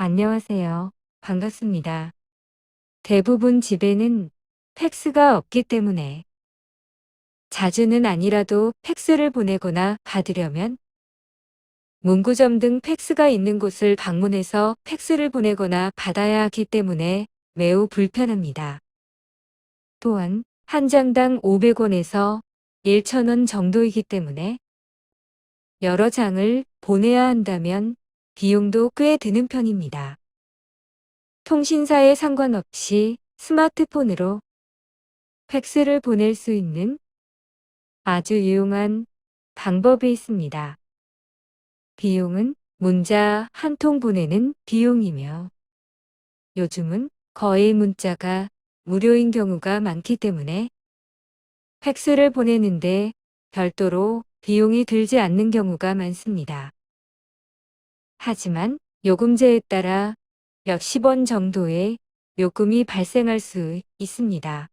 안녕하세요. 반갑습니다. 대부분 집에는 팩스가 없기 때문에 자주는 아니라도 팩스를 보내거나 받으려면 문구점 등 팩스가 있는 곳을 방문해서 팩스를 보내거나 받아야 하기 때문에 매우 불편합니다. 또한 한 장당 500원에서 1,000원 정도이기 때문에 여러 장을 보내야 한다면 비용도 꽤 드는 편입니다. 통신사에 상관없이 스마트폰으로 팩스를 보낼 수 있는 아주 유용한 방법이 있습니다. 비용은 문자 한 통 보내는 비용이며 요즘은 거의 문자가 무료인 경우가 많기 때문에 팩스를 보내는데 별도로 비용이 들지 않는 경우가 많습니다. 하지만 요금제에 따라 몇십 원 정도의 요금이 발생할 수 있습니다.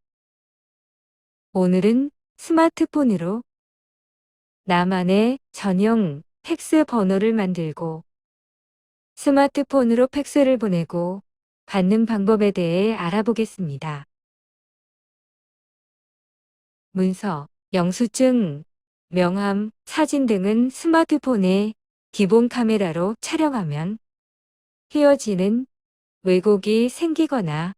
오늘은 스마트폰으로 나만의 전용 팩스 번호를 만들고 스마트폰으로 팩스를 보내고 받는 방법에 대해 알아보겠습니다. 문서, 영수증, 명함, 사진 등은 스마트폰에 기본 카메라로 촬영하면 휘어지는 왜곡이 생기거나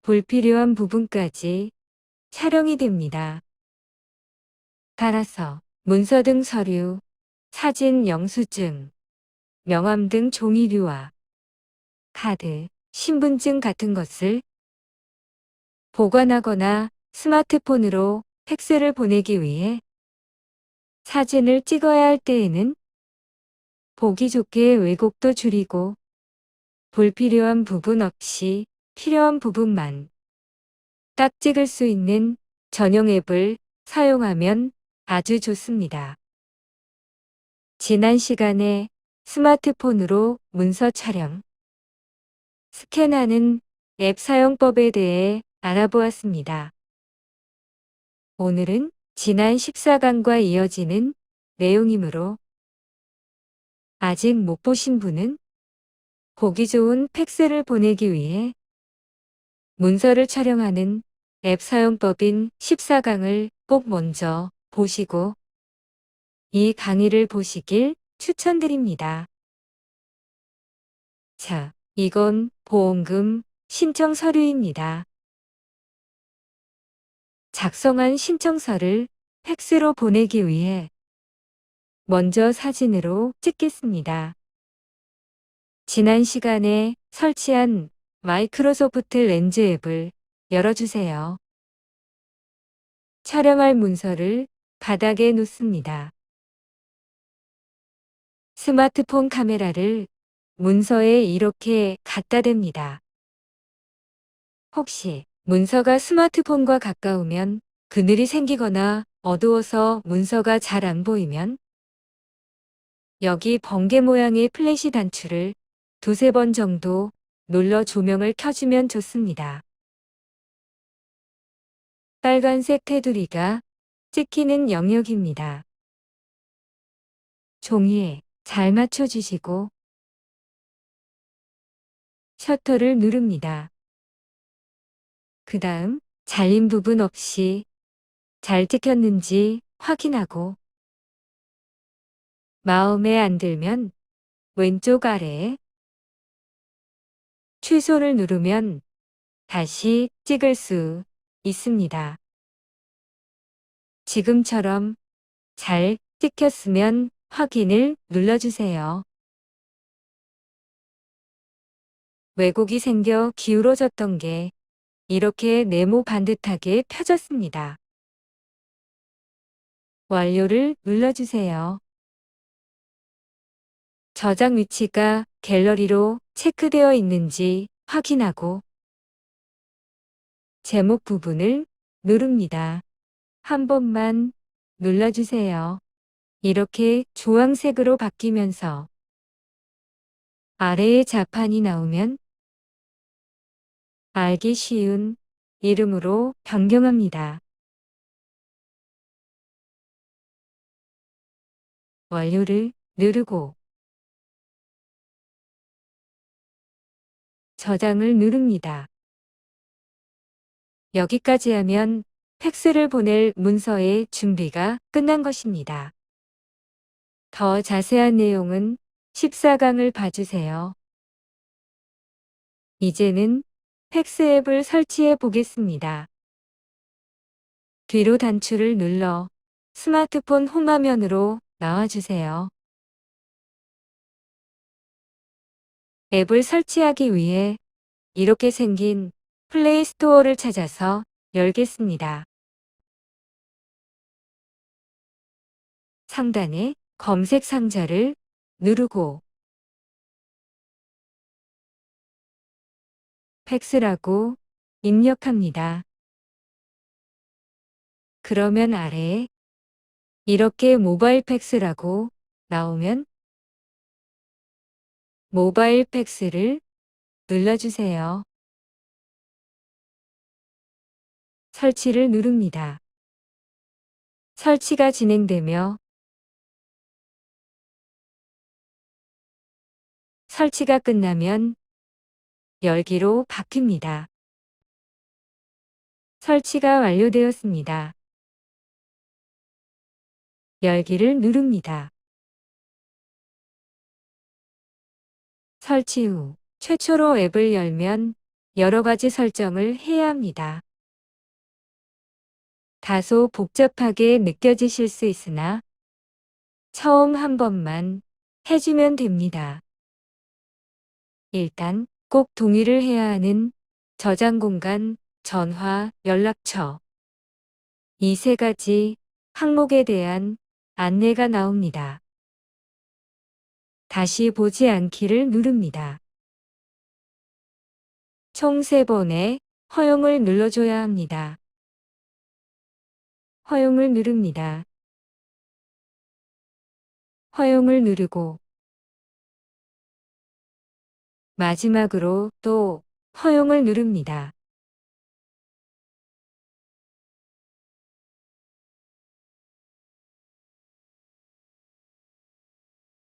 불필요한 부분까지 촬영이 됩니다. 따라서 문서 등 서류, 사진, 영수증, 명함 등 종이류와 카드, 신분증 같은 것을 보관하거나 스마트폰으로 팩스를 보내기 위해 사진을 찍어야 할 때에는 보기 좋게 왜곡도 줄이고 불필요한 부분 없이 필요한 부분만 딱 찍을 수 있는 전용 앱을 사용하면 아주 좋습니다. 지난 시간에 스마트폰으로 문서 촬영, 스캔하는 앱 사용법에 대해 알아보았습니다. 오늘은 지난 14강과 이어지는 내용이므로 아직 못 보신 분은 보기 좋은 팩스를 보내기 위해 문서를 촬영하는 앱 사용법인 14강을 꼭 먼저 보시고 이 강의를 보시길 추천드립니다. 자, 이건 보험금 신청 서류입니다. 작성한 신청서를 팩스로 보내기 위해 먼저 사진으로 찍겠습니다. 지난 시간에 설치한 마이크로소프트 렌즈 앱을 열어주세요. 촬영할 문서를 바닥에 놓습니다. 스마트폰 카메라를 문서에 이렇게 갖다 댑니다. 혹시 문서가 스마트폰과 가까우면 그늘이 생기거나 어두워서 문서가 잘 안 보이면 여기 번개 모양의 플래시 단추를 두세 번 정도 눌러 조명을 켜주면 좋습니다. 빨간색 테두리가 찍히는 영역입니다. 종이에 잘 맞춰주시고 셔터를 누릅니다. 그 다음 잘린 부분 없이 잘 찍혔는지 확인하고 마음에 안 들면 왼쪽 아래에 취소를 누르면 다시 찍을 수 있습니다. 지금처럼 잘 찍혔으면 확인을 눌러주세요. 왜곡이 생겨 기울어졌던 게 이렇게 네모 반듯하게 펴졌습니다. 완료를 눌러주세요. 저장 위치가 갤러리로 체크되어 있는지 확인하고 제목 부분을 누릅니다. 한 번만 눌러주세요. 이렇게 주황색으로 바뀌면서 아래에 자판이 나오면 알기 쉬운 이름으로 변경합니다. 완료를 누르고 저장을 누릅니다. 여기까지 하면 팩스를 보낼 문서의 준비가 끝난 것입니다. 더 자세한 내용은 14강을 봐주세요. 이제는 팩스 앱을 설치해 보겠습니다. 뒤로 단추를 눌러 스마트폰 홈화면으로 나와주세요. 앱을 설치하기 위해 이렇게 생긴 플레이 스토어를 찾아서 열겠습니다. 상단에 검색 상자를 누르고 팩스라고 입력합니다. 그러면 아래에 이렇게 모바일 팩스라고 나오면 모바일 팩스를 눌러주세요. 설치를 누릅니다. 설치가 진행되며 설치가 끝나면 열기로 바뀝니다. 설치가 완료되었습니다. 열기를 누릅니다. 설치 후 최초로 앱을 열면 여러 가지 설정을 해야 합니다. 다소 복잡하게 느껴지실 수 있으나 처음 한 번만 해주면 됩니다. 일단 꼭 동의를 해야 하는 저장 공간, 전화, 연락처 이 세 가지 항목에 대한 안내가 나옵니다. 다시 보지 않기를 누릅니다. 총 3번의 허용을 눌러줘야 합니다. 허용을 누릅니다. 허용을 누르고 마지막으로 또 허용을 누릅니다.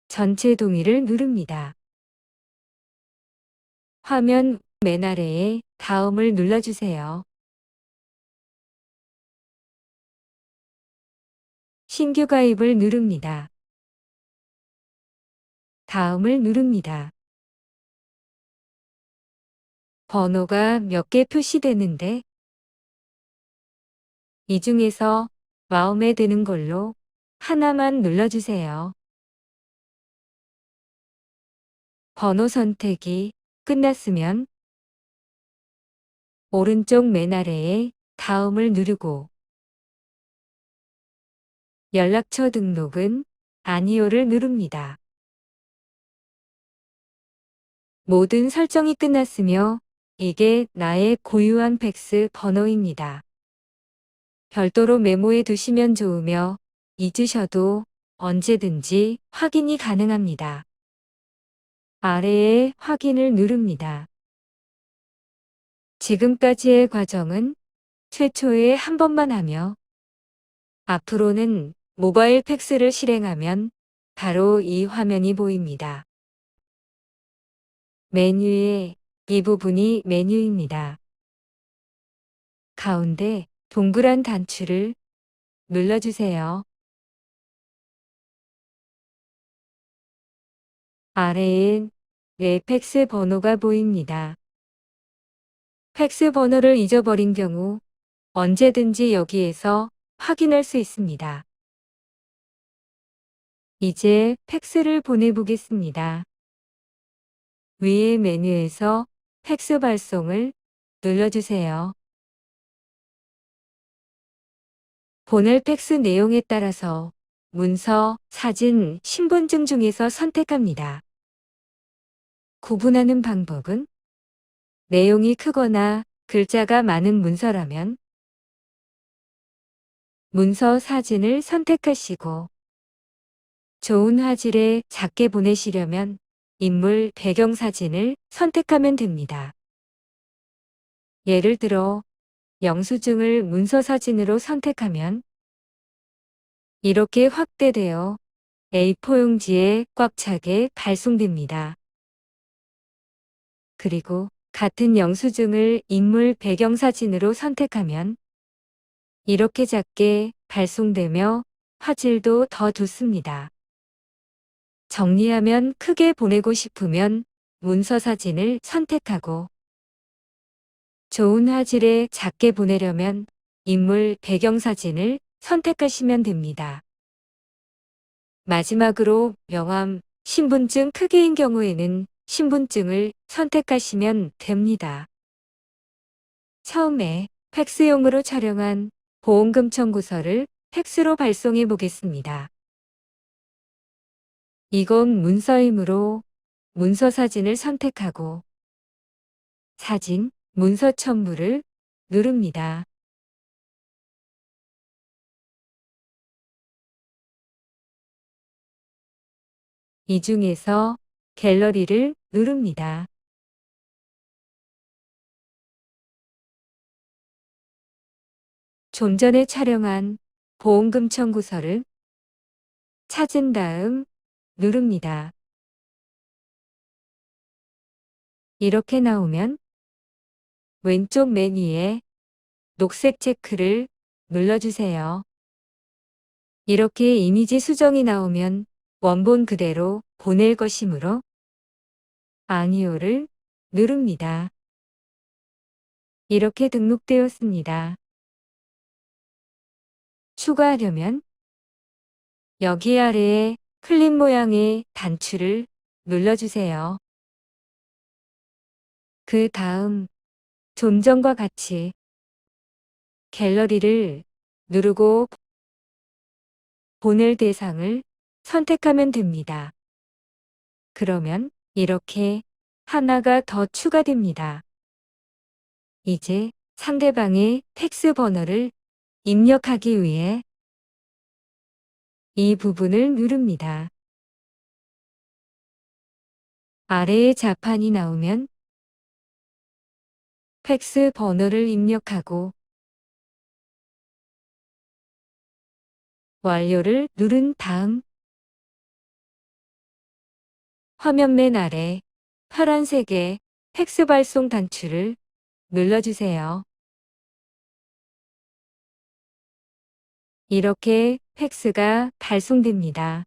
전체 동의를 누릅니다. 화면 맨 아래에 다음을 눌러주세요. 신규 가입을 누릅니다. 다음을 누릅니다. 번호가 몇 개 표시되는데 이 중에서 마음에 드는 걸로 하나만 눌러주세요. 번호 선택이 끝났으면 오른쪽 맨 아래에 다음을 누르고 연락처 등록은 아니오를 누릅니다. 모든 설정이 끝났으며 이게 나의 고유한 팩스 번호입니다. 별도로 메모해 두시면 좋으며 잊으셔도 언제든지 확인이 가능합니다. 아래에 확인을 누릅니다. 지금까지의 과정은 최초에 한 번만 하며 앞으로는 모바일 팩스를 실행하면 바로 이 화면이 보입니다. 메뉴의 이 부분이 메뉴입니다. 가운데 동그란 단추를 눌러주세요. 아래엔 내 팩스 번호가 보입니다. 팩스 번호를 잊어버린 경우 언제든지 여기에서 확인할 수 있습니다. 이제 팩스를 보내보겠습니다. 위의 메뉴에서 팩스 발송을 눌러주세요. 보낼 팩스 내용에 따라서 문서, 사진, 신분증 중에서 선택합니다. 구분하는 방법은 내용이 크거나 글자가 많은 문서라면 문서 사진을 선택하시고 좋은 화질의 작게 보내시려면 인물 배경 사진을 선택하면 됩니다. 예를 들어 영수증을 문서 사진으로 선택하면 이렇게 확대되어 A4 용지에 꽉 차게 발송됩니다. 그리고 같은 영수증을 인물 배경사진으로 선택하면 이렇게 작게 발송되며 화질도 더 좋습니다. 정리하면 크게 보내고 싶으면 문서 사진을 선택하고 좋은 화질에 작게 보내려면 인물 배경사진을 선택하시면 됩니다. 마지막으로 명함, 신분증 크기인 경우에는 신분증을 선택하시면 됩니다. 처음에 팩스용으로 촬영한 보험금 청구서를 팩스로 발송해 보겠습니다. 이건 문서이므로 문서 사진을 선택하고 사진, 문서 첨부를 누릅니다. 이 중에서 갤러리를 누릅니다. 좀 전에 촬영한 보험금 청구서를 찾은 다음 누릅니다. 이렇게 나오면 왼쪽 맨 위에 녹색 체크를 눌러주세요. 이렇게 이미지 수정이 나오면 원본 그대로 보낼 것이므로 아니오를 누릅니다. 이렇게 등록되었습니다. 추가하려면 여기 아래에 클립 모양의 단추를 눌러주세요. 그 다음 좀 전과 같이 갤러리를 누르고 보낼 대상을 선택하면 됩니다. 그러면 이렇게 하나가 더 추가됩니다. 이제 상대방의 팩스 번호를 입력하기 위해 이 부분을 누릅니다. 아래에 자판이 나오면 팩스 번호를 입력하고 완료를 누른 다음 화면 맨 아래 파란색의 팩스 발송 단추를 눌러주세요. 이렇게 팩스가 발송됩니다.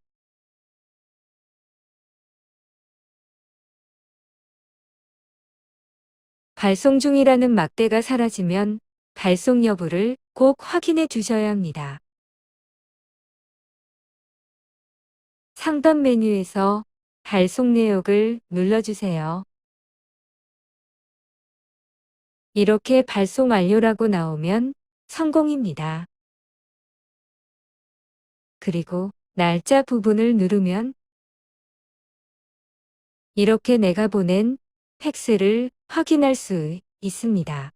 발송 중이라는 막대가 사라지면 발송 여부를 꼭 확인해 주셔야 합니다. 상단 메뉴에서 발송 내역을 눌러주세요. 이렇게 발송 완료라고 나오면 성공입니다. 그리고 날짜 부분을 누르면 이렇게 내가 보낸 팩스를 확인할 수 있습니다.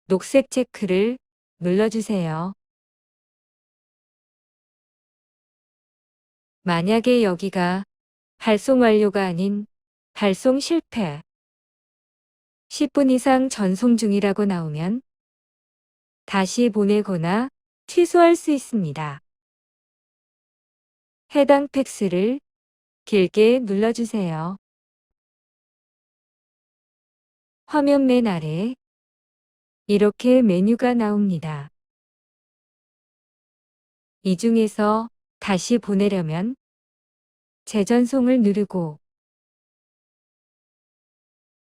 녹색 체크를 눌러주세요. 만약에 여기가 발송 완료가 아닌 발송 실패, 10분 이상 전송 중이라고 나오면 다시 보내거나 취소할 수 있습니다. 해당 팩스를 길게 눌러주세요. 화면 맨 아래 이렇게 메뉴가 나옵니다. 이 중에서 다시 보내려면 재전송을 누르고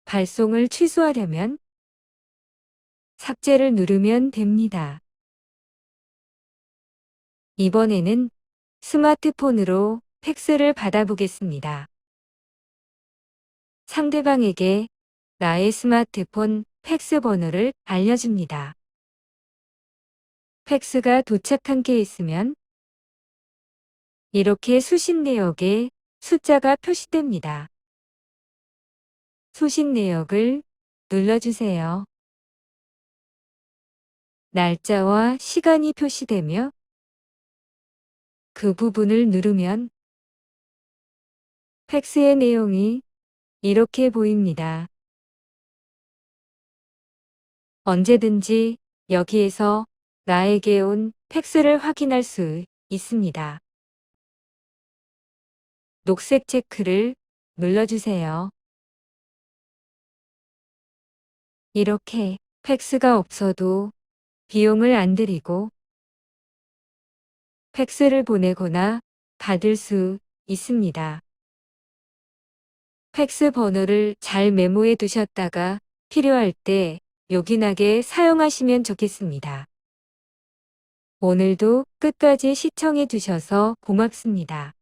발송을 취소하려면 삭제를 누르면 됩니다. 이번에는 스마트폰으로 팩스를 받아보겠습니다. 상대방에게 나의 스마트폰 팩스 번호를 알려줍니다. 팩스가 도착한 게 있으면 이렇게 수신 내역에 숫자가 표시됩니다. 수신 내역을 눌러주세요. 날짜와 시간이 표시되며 그 부분을 누르면 팩스의 내용이 이렇게 보입니다. 언제든지 여기에서 나에게 온 팩스를 확인할 수 있습니다. 녹색 체크를 눌러주세요. 이렇게 팩스가 없어도 비용을 안 들이고 팩스를 보내거나 받을 수 있습니다. 팩스 번호를 잘 메모해 두셨다가 필요할 때 요긴하게 사용하시면 좋겠습니다. 오늘도 끝까지 시청해 주셔서 고맙습니다.